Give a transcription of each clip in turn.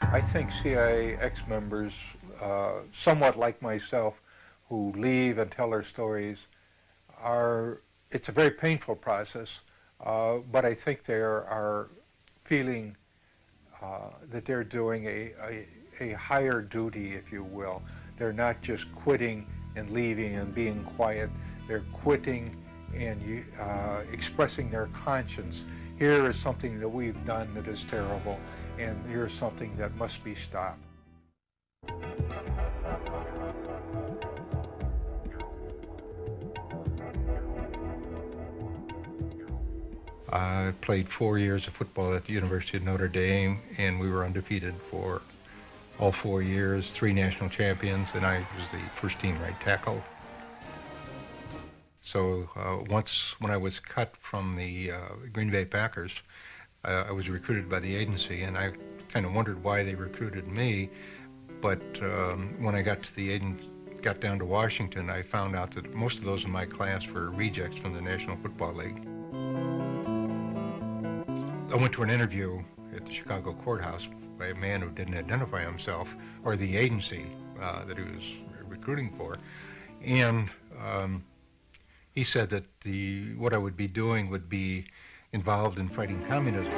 I think CIA ex-members, somewhat like myself, who leave and tell their stories, it's a very painful process, but I think they are feeling that they're doing a higher duty, if you will. They're not just quitting and leaving and being quiet. They're quitting and expressing their conscience. Here is something that we've done that is terrible, and here's something that must be stopped. I played 4 years of football at the University of Notre Dame, and we were undefeated for all 4 years, 3 national champions, and I was the first team right tackle. So once when I was cut from the Green Bay Packers, I was recruited by the agency, and I kind of wondered why they recruited me. But when I got down to Washington, I found out that most of those in my class were rejects from the National Football League. I went to an interview at the Chicago courthouse by a man who didn't identify himself or the agency that he was recruiting for, and he said that what I would be doing would be involved in fighting communism.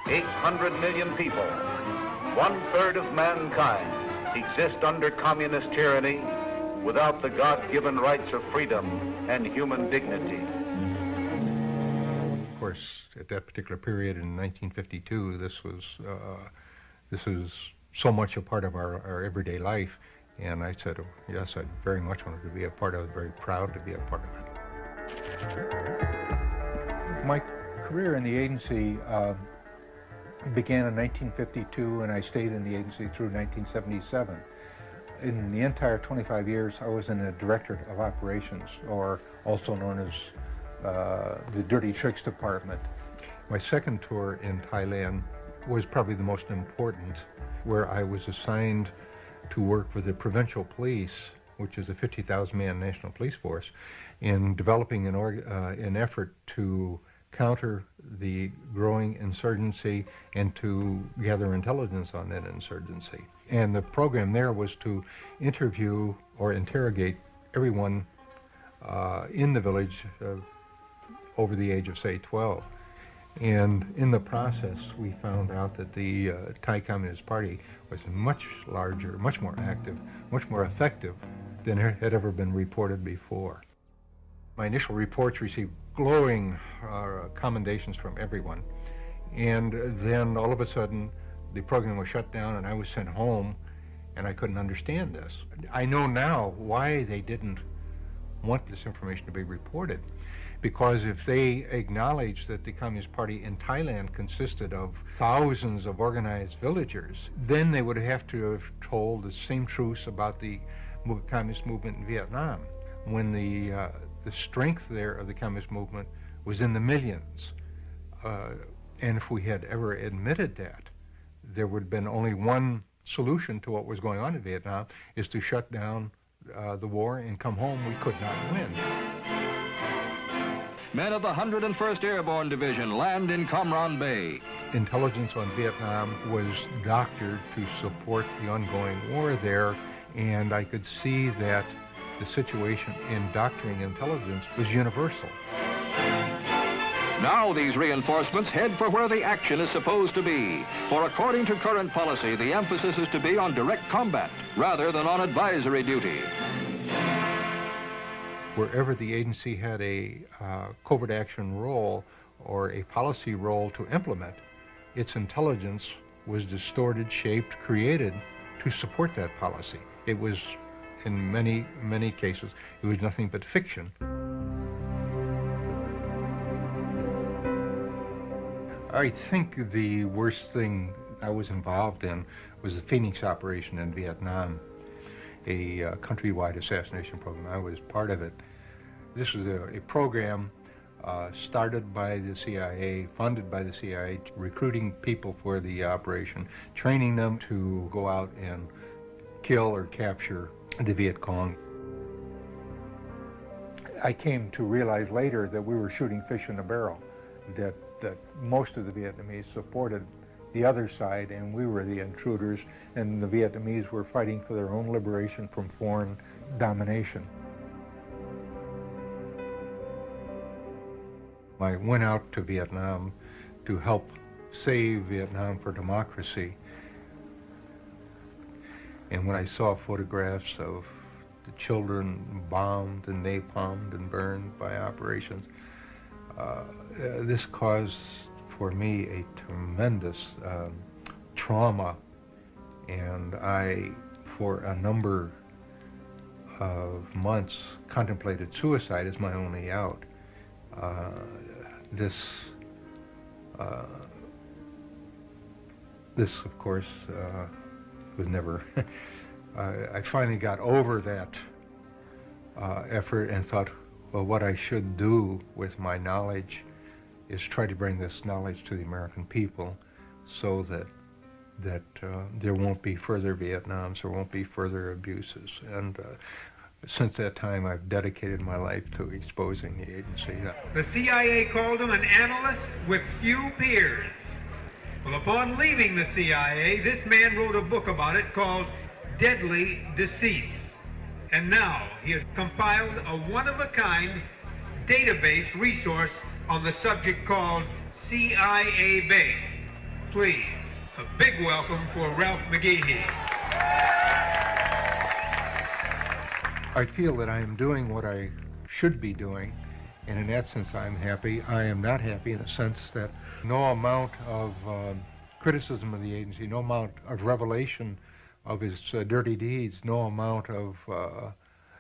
800 million people, 1/3 of mankind, exist under communist tyranny without the God-given rights of freedom and human dignity. Of course, at that particular period in 1952, this was so much a part of our everyday life, and I said, oh, yes, I very much wanted to be a part of it, very proud to be a part of it. My career in the agency began in 1952, and I stayed in the agency through 1977. In the entire 25 years, I was in the Directorate of Operations, or also known as the Dirty Tricks Department. My second tour in Thailand was probably the most important, where I was assigned to work with the Provincial Police, which is a 50,000-man national police force, in developing an effort to counter the growing insurgency and to gather intelligence on that insurgency. And the program there was to interview or interrogate everyone in the village over the age of, say, 12. And in the process, we found out that the Thai Communist Party was much larger, much more active, much more effective than had ever been reported before. My initial reports received glowing commendations from everyone. And then all of a sudden, the program was shut down and I was sent home, and I couldn't understand this. I know now why they didn't want this information to be reported. Because if they acknowledged that the Communist Party in Thailand consisted of thousands of organized villagers, then they would have to have told the same truths about the communist movement in Vietnam, when the strength there of the communist movement was in the millions. And if we had ever admitted that, there would have been only one solution to what was going on in Vietnam, is to shut down the war and come home. We could not win. Men of the 101st Airborne Division land in Cam Ranh Bay. Intelligence on Vietnam was doctored to support the ongoing war there, and I could see that the situation in doctoring intelligence was universal. Now these reinforcements head for where the action is supposed to be. For according to current policy, the emphasis is to be on direct combat rather than on advisory duty. Wherever the agency had a covert action role or a policy role to implement, its intelligence was distorted, shaped, created to support that policy. It was, in many, many cases, it was nothing but fiction. I think the worst thing I was involved in was the Phoenix operation in Vietnam, a countrywide assassination program. I was part of it. This was a program started by the CIA, funded by the CIA, recruiting people for the operation, training them to go out and kill or capture the Viet Cong. I came to realize later that we were shooting fish in a barrel, that most of the Vietnamese supported the other side, and we were the intruders, and the Vietnamese were fighting for their own liberation from foreign domination. I went out to Vietnam to help save Vietnam for democracy. And when I saw photographs of the children bombed and napalmed and burned by operations, this caused for me a tremendous trauma. And I, for a number of months, contemplated suicide as my only out. This, of course, was never. I finally got over that effort and thought, well, what I should do with my knowledge is try to bring this knowledge to the American people, so that there won't be further Vietnams, there won't be further abuses. And since that time, I've dedicated my life to exposing the agency. The CIA called him an analyst with few peers. Well, upon leaving the CIA, this man wrote a book about it called Deadly Deceits. And now he has compiled a one-of-a-kind database resource on the subject called CIA Base. Please, a big welcome for Ralph McGehee. I feel that I am doing what I should be doing, and in that sense I'm happy. I am not happy in the sense that no amount of criticism of the agency, no amount of revelation of his dirty deeds, no amount of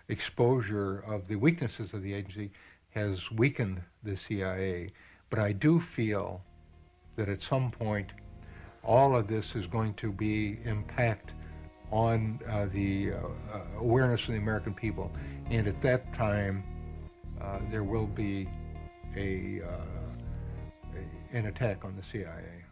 exposure of the weaknesses of the agency has weakened the CIA. But I do feel that at some point all of this is going to be impact on the awareness of the American people, and at that time there will be an attack on the CIA.